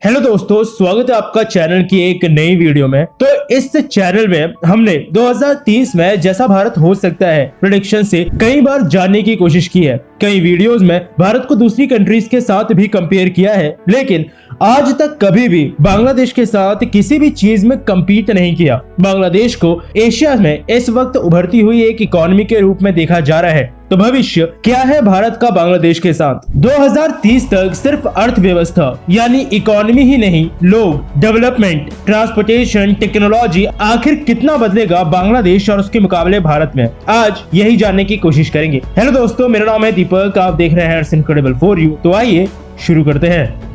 Hello दोस्तों, स्वागत है आपका चैनल की एक नई वीडियो में। तो इस चैनल में हमने 2030 में जैसा भारत हो सकता है प्रेडिक्शन से कई बार जानने की कोशिश की है। कई वीडियोस में भारत को दूसरी कंट्रीज के साथ भी कंपेयर किया है, लेकिन आज तक कभी भी बांग्लादेश के साथ किसी भी चीज में कम्पीट नहीं किया। बांग्लादेश को एशिया में इस वक्त उभरती हुई एक इकोनॉमी के रूप में देखा जा रहा है। तो भविष्य क्या है भारत का बांग्लादेश के साथ? 2030 तक सिर्फ अर्थव्यवस्था यानी इकोनॉमी ही नहीं, लोग, डेवलपमेंट, ट्रांसपोर्टेशन, टेक्नोलॉजी, आखिर कितना बदलेगा बांग्लादेश और उसके मुकाबले भारत में? आज यही जानने की कोशिश करेंगे। हेलो दोस्तों, मेरा नाम है दीपक, आप देख रहे हैं इनक्रेडिबल फॉर यू। तो आइए शुरू करते हैं।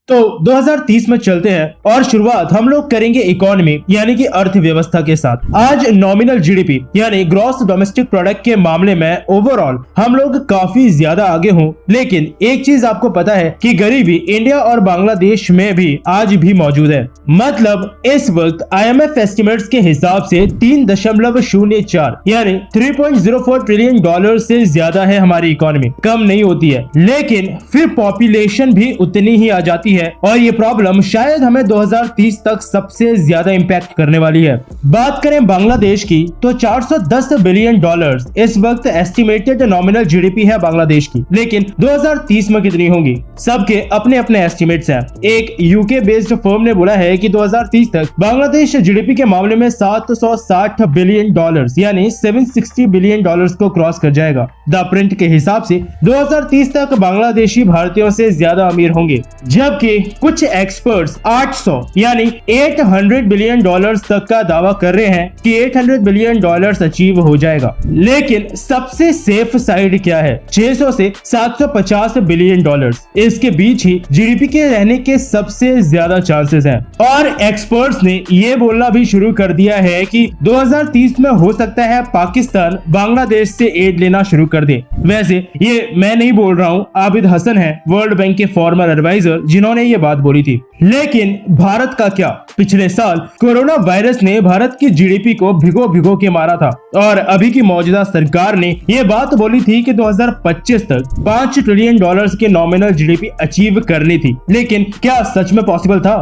तो 2030 में चलते हैं और शुरुआत हम लोग करेंगे इकोनॉमी यानी कि अर्थव्यवस्था के साथ। आज नॉमिनल जीडीपी यानी ग्रॉस डोमेस्टिक प्रोडक्ट के मामले में ओवरऑल हम लोग काफी ज्यादा आगे हों, लेकिन एक चीज आपको पता है कि गरीबी इंडिया और बांग्लादेश में भी आज भी मौजूद है। मतलब इस वक्त IMF एस्टिमेट्स के हिसाब से 3.04 यानी 3.04 ट्रिलियन डॉलर से ज्यादा है हमारी इकोनॉमी। कम नहीं होती है, लेकिन फिर पॉपुलेशन भी उतनी ही आ जाती है और ये प्रॉब्लम शायद हमें 2030 तक सबसे ज्यादा इंपैक्ट करने वाली है। बात करें बांग्लादेश की तो 410 बिलियन डॉलर्स इस वक्त एस्टिमेटेड नॉमिनल जीडीपी है बांग्लादेश की, लेकिन 2030 में कितनी होंगी सबके अपने अपने एस्टिमेट्स हैं। एक यूके बेस्ड फर्म ने बोला है कि 2030 तक बांग्लादेश जीडीपी के मामले में 760 बिलियन डॉलर्स यानी 760 बिलियन डॉलर्स को क्रॉस कर जाएगा। द प्रिंट के हिसाब से 2030 तक बांग्लादेशी भारतीयों से ज्यादा अमीर होंगे, जबकि कुछ एक्सपर्ट्स 800 यानी 800 बिलियन डॉलर्स तक का दावा कर रहे हैं कि 800 बिलियन डॉलर्स अचीव हो जाएगा। लेकिन सबसे सेफ साइड क्या है? 600 से 750 बिलियन डॉलर्स, इसके बीच ही जीडीपी के रहने के सबसे ज्यादा चांसेस हैं। और एक्सपर्ट्स ने ये बोलना भी शुरू कर दिया है कि 2030 में हो सकता है पाकिस्तान बांग्लादेश से एड लेना शुरू कर दे। वैसे ये मैं नहीं बोल रहा हूँ, आबिद हसन है वर्ल्ड बैंक के फॉर्मर एडवाइजर जिन्होंने ये बात बोली थी। लेकिन भारत का क्या? पिछले साल कोरोना वायरस ने भारत की जीडीपी को भिगो भिगो के मारा था और अभी की मौजूदा सरकार ने ये बात बोली थी कि 2025 तक 5 ट्रिलियन डॉलर्स के नॉमिनल जीडीपी अचीव करनी थी। लेकिन क्या सच में पॉसिबल था?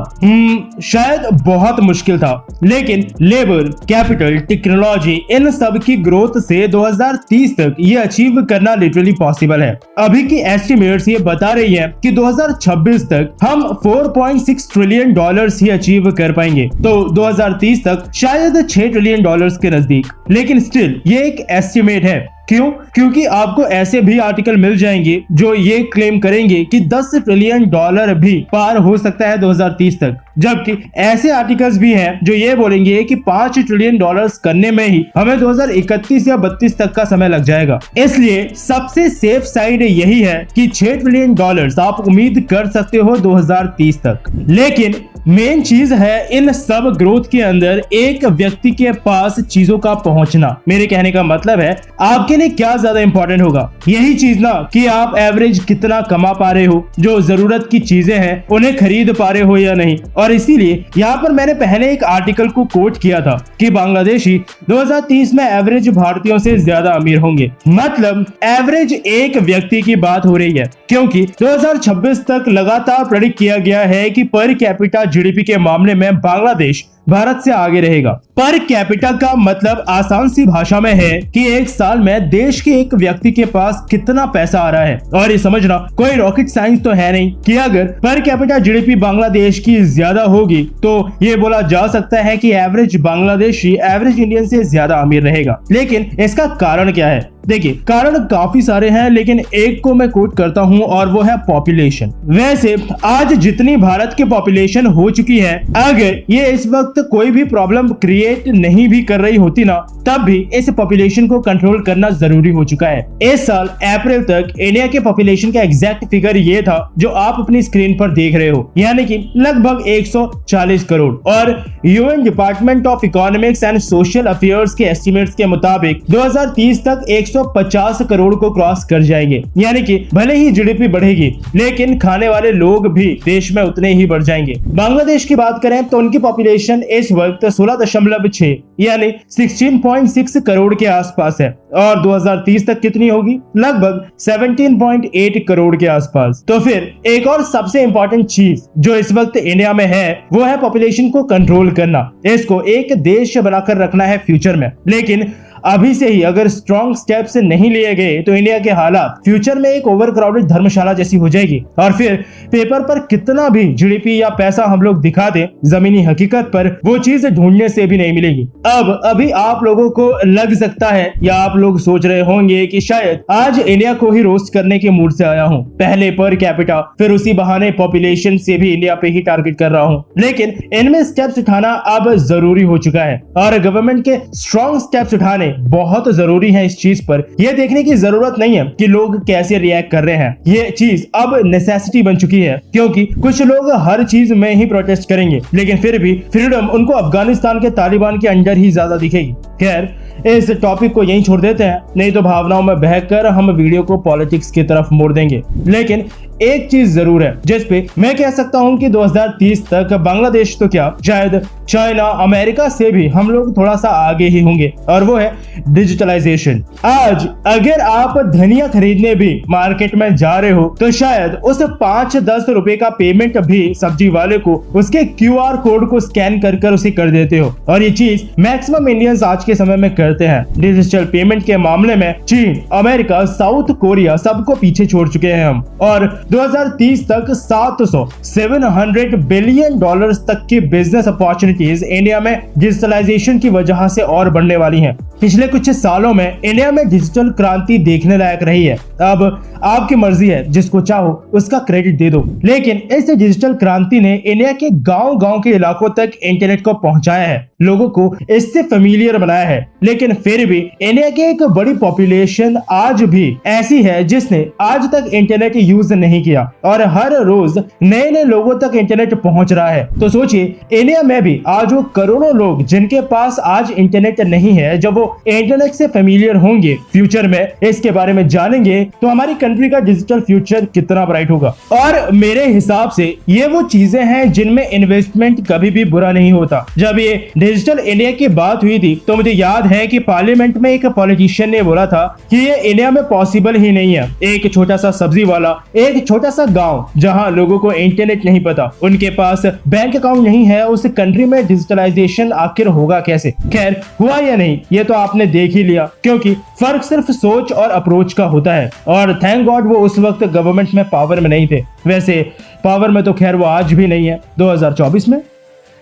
शायद बहुत मुश्किल था, लेकिन लेबर, कैपिटल, टेक्नोलॉजी, इन सब की ग्रोथ से 2030 तक ये अचीव करना लिटरली पॉसिबल है। अभी की एस्टिमेट्स ये बता रही है कि 2026 तक हम 4.6 ट्रिलियन डॉलर्स ही अचीव कर पाएंगे, तो 2030 तक शायद 6 ट्रिलियन डॉलर्स के नजदीक। लेकिन स्टिल ये एक एस्टिमेट है। क्यों? क्योंकि आपको ऐसे भी आर्टिकल मिल जाएंगे जो ये क्लेम करेंगे कि 10 ट्रिलियन डॉलर भी पार हो सकता है 2030 तक, जबकि ऐसे आर्टिकल्स भी हैं जो ये बोलेंगे कि 5 ट्रिलियन डॉलर्स करने में ही हमें 2031 या 32 तक का समय लग जाएगा। इसलिए सबसे सेफ साइड यही है कि 6 ट्रिलियन डॉलर्स आप उम्मीद कर सकते हो 2030 तक। लेकिन मेन चीज है इन सब ग्रोथ के अंदर एक व्यक्ति के पास चीजों का पहुंचना। मेरे कहने का मतलब है आपके लिए क्या ज्यादा इंपॉर्टेंट होगा? यही चीज ना कि आप एवरेज कितना कमा पा रहे हो, जो जरूरत की चीजें हैं उन्हें खरीद पा रहे हो या नहीं। और इसीलिए यहाँ पर मैंने पहले एक आर्टिकल को कोट किया था कि बांग्लादेशी 2030 में एवरेज भारतीयों से ज्यादा अमीर होंगे। मतलब एवरेज एक व्यक्ति की बात हो रही है, क्योंकि 2026 तक लगातार प्रेडिक्ट किया गया है कि पर कैपिटा जीडीपी के मामले में बांग्लादेश भारत से आगे रहेगा। पर कैपिटा का मतलब आसान सी भाषा में है कि एक साल में देश के एक व्यक्ति के पास कितना पैसा आ रहा है। और ये समझना कोई रॉकेट साइंस तो है नहीं कि अगर पर कैपिटा जीडीपी बांग्लादेश की ज्यादा होगी तो ये बोला जा सकता है कि एवरेज बांग्लादेशी एवरेज इंडियन से ज्यादा अमीर रहेगा। लेकिन इसका कारण क्या है? देखिए, कारण काफी सारे हैं, लेकिन एक को मैं कोट करता हूं और वो है पॉपुलेशन। वैसे आज जितनी भारत की पॉपुलेशन हो चुकी है, अगर ये इस वक्त कोई भी प्रॉब्लम क्रिएट नहीं भी कर रही होती ना, तब भी इस पॉपुलेशन को कंट्रोल करना जरूरी हो चुका है। इस साल अप्रैल तक इंडिया के पॉपुलेशन का एग्जैक्ट फिगर ये था जो आप अपनी स्क्रीन पर देख रहे हो, यानी कि लगभग 140 करोड़। और UN department of economics and social affairs के एस्टिमेट्स के मुताबिक 2030 तक 150 करोड़ को क्रॉस कर जाएंगे। यानी कि भले ही जीडीपी बढ़ेगी, लेकिन खाने वाले लोग भी देश में उतने ही बढ़ जाएंगे। बांग्लादेश की बात करें तो उनकी पॉपुलेशन इस वक्त 16.6 यानी 16.6 करोड़ के आसपास है और 2030 तक कितनी होगी? लगभग 17.8 करोड़ के आसपास। तो फिर एक और सबसे इंपॉर्टेंट चीज जो इस वक्त इंडिया में है वो है पॉपुलेशन को कंट्रोल करना। इसको एक देश बनाकर रखना है फ्यूचर में, लेकिन अभी से ही अगर स्ट्रॉन्ग स्टेप्स नहीं लिए गए तो इंडिया के हालात फ्यूचर में एक ओवरक्राउडेड धर्मशाला जैसी हो जाएगी और फिर पेपर पर कितना भी जीडीपी या पैसा हम लोग दिखा दें, जमीनी हकीकत पर वो चीज ढूंढने से भी नहीं मिलेगी। अब अभी आप लोगों को लग सकता है या आप लोग सोच रहे होंगे कि शायद आज इंडिया को ही रोस्ट करने के मूड से आया हूँ, पहले पर कैपिटा फिर उसी बहाने पॉपुलेशन से भी इंडिया पे ही टारगेट कर रहा हूँ, लेकिन इनमें स्टेप्स उठाना अब जरूरी हो चुका है और गवर्नमेंट के स्ट्रॉन्ग स्टेप्स उठाने बहुत जरूरी है। इस चीज पर यह देखने की जरूरत नहीं है कि लोग कैसे रिएक्ट कर रहे हैं, ये चीज अब नेसेसिटी बन चुकी है क्योंकि कुछ लोग हर चीज में ही प्रोटेस्ट करेंगे लेकिन फिर भी फ्रीडम उनको अफगानिस्तान के तालिबान के अंडर ही ज्यादा दिखेगी। खैर, इस टॉपिक को यहीं छोड़ देते हैं, नहीं तो भावनाओं में बहकर हम वीडियो को पॉलिटिक्स की तरफ मोड़ देंगे। लेकिन एक चीज जरूर है जिसपे मैं कह सकता हूं कि 2030 तक बांग्लादेश तो क्या शायद चाइना अमेरिका से भी हम लोग थोड़ा सा आगे ही होंगे और वो है डिजिटलाइजेशन। आज अगर आप धनिया खरीदने भी मार्केट में जा रहे हो तो शायद उस 5-10 रुपए का पेमेंट भी सब्जी वाले को उसके QR कोड को स्कैन कर उसे कर देते हो और ये चीज मैक्सिमम इंडियंस आज के समय में करते हैं। डिजिटल पेमेंट के मामले में चीन, अमेरिका, साउथ कोरिया सबको पीछे छोड़ चुके हैं हम और 2030 तक 700 बिलियन डॉलर्स तक की बिजनेस अपॉर्चुनिटीज इंडिया में डिजिटलाइजेशन की वजह से और बढ़ने वाली हैं। पिछले कुछ सालों में इंडिया में डिजिटल क्रांति देखने लायक रही है। अब आपकी मर्जी है, जिसको चाहो उसका क्रेडिट दे दो, लेकिन इस डिजिटल क्रांति ने इंडिया के गांव-गांव के इलाकों तक इंटरनेट को पहुंचाया है, लोगों को इससे फेमिलियर बनाया है। लेकिन फिर भी इंडिया की एक बड़ी पॉपुलेशन आज भी ऐसी है जिसने आज तक इंटरनेट यूज नहीं किया और हर रोज नए नए लोगों तक इंटरनेट पहुंच रहा है। तो सोचिए, इंडिया में भी आज वो करोड़ों लोग जिनके पास आज इंटरनेट नहीं है, जब वो इंटरनेट से फेमिलियर होंगे, फ्यूचर में इसके बारे में जानेंगे, तो हमारी कंट्री का डिजिटल फ्यूचर कितना ब्राइट होगा। और मेरे हिसाब से ये वो चीजें हैं जिनमें इन्वेस्टमेंट कभी भी बुरा नहीं होता। जब ये डिजिटल इंडिया की बात हुई थी तो मुझे याद है कि पार्लियामेंट में एक पॉलिटिशियन ने बोला था कि ये इंडिया में पॉसिबल ही नहीं है। एक छोटा सा सब्जी वाला, एक छोटा सा गांव जहां लोगों को इंटरनेट नहीं पता, उनके पास बैंक अकाउंट नहीं है, उस कंट्री में डिजिटलाइजेशन आखिर होगा कैसे? खैर, हुआ या नहीं ये तो आपने देख ही लिया, क्योंकि फर्क सिर्फ सोच और अप्रोच का होता है और थैंक गॉड वो उस वक्त गवर्नमेंट में पावर में नहीं थे। वैसे पावर में तो खैर वो आज भी नहीं है 2024 में।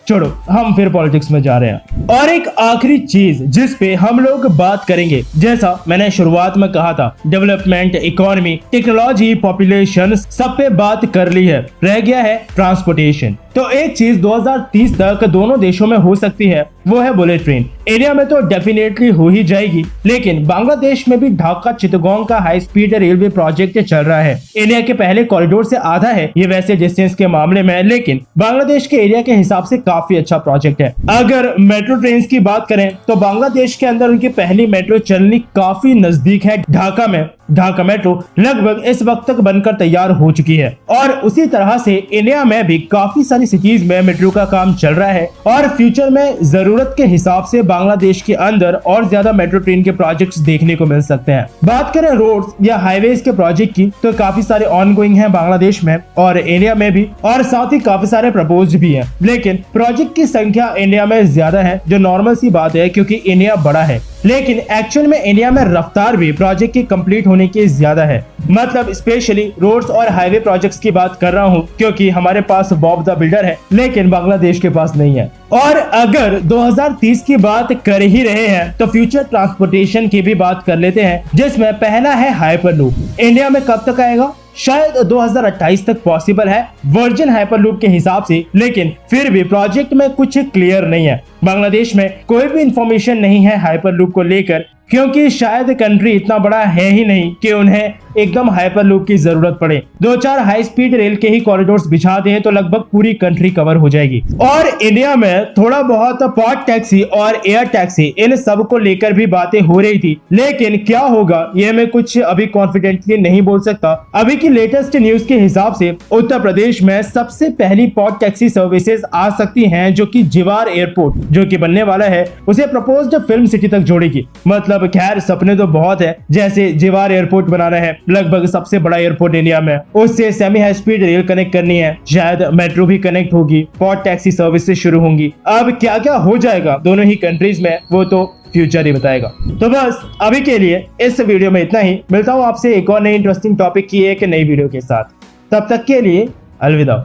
छोड़ो, हम फिर पॉलिटिक्स में जा रहे हैं। और एक आखिरी चीज जिस पे हम लोग बात करेंगे, जैसा मैंने शुरुआत में कहा था, डेवलपमेंट, इकोनॉमी, टेक्नोलॉजी, पॉपुलेशन, सब पे बात कर ली है, रह गया है ट्रांसपोर्टेशन। तो एक चीज 2030 तक दोनों देशों में हो सकती है, वो है बुलेट ट्रेन। इंडिया में तो डेफिनेटली हो ही जाएगी, लेकिन बांग्लादेश में भी ढाका चिटगांव का हाई स्पीड रेलवे प्रोजेक्ट चल रहा है। इंडिया के पहले कॉरिडोर से आधा है ये वैसे डिस्टेंस के मामले में, लेकिन बांग्लादेश के एरिया के हिसाब से काफी अच्छा प्रोजेक्ट है। अगर मेट्रो ट्रेन की बात करें तो बांग्लादेश के अंदर उनकी पहली मेट्रो चलनी काफी नजदीक है ढाका में। ढाका मेट्रो लगभग इस वक्त तक बनकर तैयार हो चुकी है और उसी तरह से इंडिया में भी काफी सारी सिटीज में मेट्रो का काम चल रहा है और फ्यूचर में जरूरत के हिसाब से बांग्लादेश के अंदर और ज्यादा मेट्रो ट्रेन के प्रोजेक्ट्स देखने को मिल सकते हैं। बात करें रोड्स या हाईवेज के प्रोजेक्ट की तो काफी सारे ऑनगोइंग हैं बांग्लादेश में और इंडिया में भी, और साथ ही काफी सारे प्रपोज्ड भी हैं, लेकिन प्रोजेक्ट की संख्या इंडिया में ज्यादा है, जो नॉर्मल सी बात है क्योंकि इंडिया बड़ा है। लेकिन एक्चुअल में इंडिया में रफ्तार भी प्रोजेक्ट की कंप्लीट होने की ज्यादा है। मतलब स्पेशली रोड्स और हाईवे प्रोजेक्ट्स की बात कर रहा हूँ क्योंकि हमारे पास बॉब द बिल्डर है, लेकिन बांग्लादेश के पास नहीं है। और अगर 2030 की बात कर ही रहे हैं तो फ्यूचर ट्रांसपोर्टेशन की भी बात कर लेते हैं, जिसमें पहला है हाइपरलूप। इंडिया में कब तक आएगा? शायद 2028 तक पॉसिबल है वर्जिन हाइपरलूप के हिसाब से, लेकिन फिर भी प्रोजेक्ट में कुछ क्लियर नहीं है। बांग्लादेश में कोई भी इंफॉर्मेशन नहीं है हाइपरलूप को लेकर, क्योंकि शायद कंट्री इतना बड़ा है ही नहीं कि उन्हें एकदम हाइपरलूप की जरूरत पड़े, 2-4 हाई स्पीड रेल के ही कॉरिडोर्स बिछा दें तो लगभग पूरी कंट्री कवर हो जाएगी। और इंडिया में थोड़ा बहुत पॉड टैक्सी और एयर टैक्सी इन सब को लेकर भी बातें हो रही थी, लेकिन क्या होगा यह मैं कुछ अभी कॉन्फिडेंटली नहीं बोल सकता। अभी की लेटेस्ट न्यूज के हिसाब से उत्तर प्रदेश में सबसे पहली पॉड टैक्सी सर्विसेज आ सकती हैं, जो कि जिवार एयरपोर्ट जो कि बनने वाला है उसे प्रपोज्ड फिल्म सिटी तक जोड़ेगी। मतलब खैर सपने तो बहुत है, जैसे जिवार एयरपोर्ट बनाना है, लगभग सबसे बड़ा एयरपोर्ट इंडिया में, उससे semi high speed rail connect करनी है, शायद मेट्रो भी कनेक्ट होगी, पॉड टैक्सी सर्विसेज शुरू होंगी। अब क्या क्या हो जाएगा दोनों ही कंट्रीज में वो तो फ्यूचर ही बताएगा। तो बस अभी के लिए इस वीडियो में इतना ही। मिलता हूँ आपसे एक और नई इंटरेस्टिंग टॉपिक की एक नई वीडियो के साथ। तब तक के लिए अलविदा।